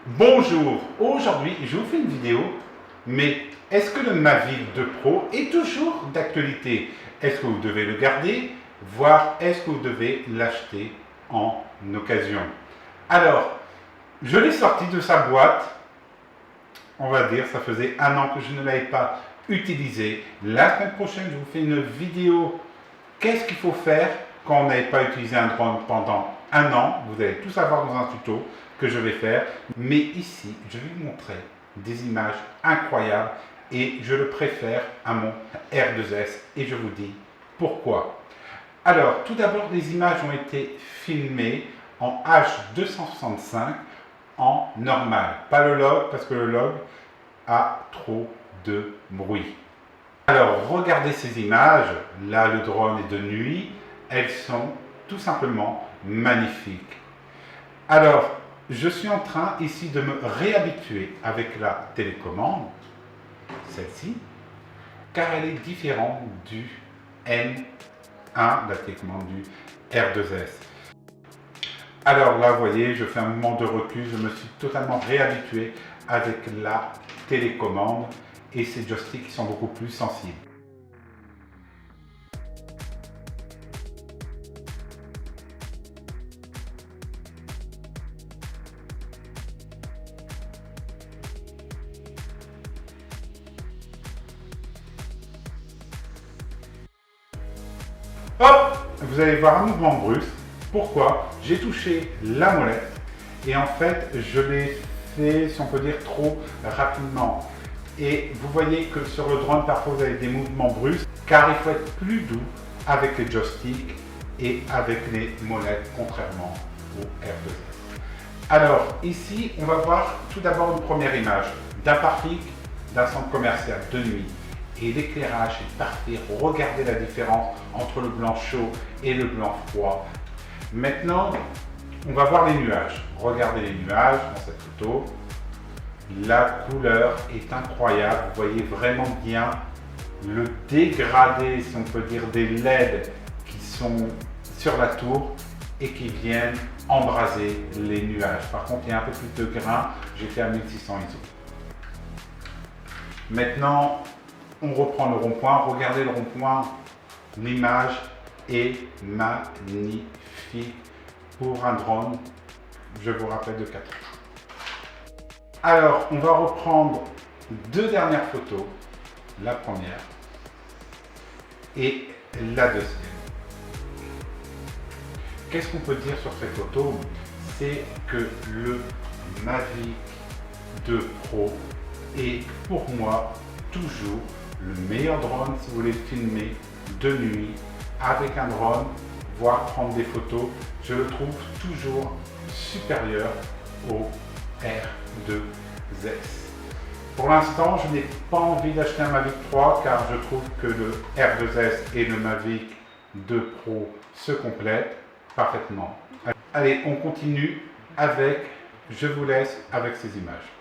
Bonjour, aujourd'hui je vous fais une vidéo, mais est-ce que le Mavic 2 Pro est toujours d'actualité? Est-ce que vous devez le garder, voire est-ce que vous devez l'acheter en occasion? Alors, je l'ai sorti de sa boîte, on va dire, ça faisait 1 an que je ne l'avais pas utilisé. La semaine prochaine, je vous fais une vidéo. Qu'est-ce qu'il faut faire quand on n'avait pas utilisé un drone pendant 1 an? Vous allez tout savoir dans un tuto que je vais faire. Mais ici, je vais vous montrer des images incroyables et je le préfère à mon R2S et je vous dis pourquoi. Alors, tout d'abord, les images ont été filmées en H265 en normal. Pas le log parce que le log a trop de bruit. Alors, regardez ces images. Là, le drone est de nuit. Elles sont tout simplement magnifiques. Alors, je suis en train ici de me réhabituer avec la télécommande, celle-ci, car elle est différente du M1, la télécommande du R2S. Alors là, vous voyez, je fais un mouvement de recul, je me suis totalement réhabitué avec la télécommande et ces joysticks qui sont beaucoup plus sensibles. Hop, vous allez voir un mouvement brusque. Pourquoi? J'ai touché la molette et en fait, je l'ai fait, si on peut dire, trop rapidement. Et vous voyez que sur le drone, parfois, vous avez des mouvements brusques, car il faut être plus doux avec les joysticks et avec les molettes, contrairement au R2S. Alors, ici, on va voir tout d'abord une première image d'un parking, d'un centre commercial de nuit. Et l'éclairage est parfait. Regardez la différence entre le blanc chaud et le blanc froid. Maintenant, on va voir les nuages. Regardez les nuages dans cette photo. La couleur est incroyable. Vous voyez vraiment bien le dégradé, si on peut dire, des LED qui sont sur la tour et qui viennent embraser les nuages. Par contre, il y a un peu plus de grain. J'ai fait à 1600 ISO. Maintenant, on reprend le rond-point. Regardez le rond-point. L'image est magnifique pour un drone, je vous rappelle, de 4 ans. Alors, on va reprendre deux dernières photos. La première et la deuxième. Qu'est-ce qu'on peut dire sur ces photos? C'est que le Mavic 2 Pro est pour moi toujours le meilleur drone si vous voulez filmer de nuit avec un drone, voire prendre des photos. Je le trouve toujours supérieur au R2S. Pour l'instant, je n'ai pas envie d'acheter un Mavic 3 car je trouve que le R2S et le Mavic 2 Pro se complètent parfaitement. Allez, on continue avec, je vous laisse avec ces images.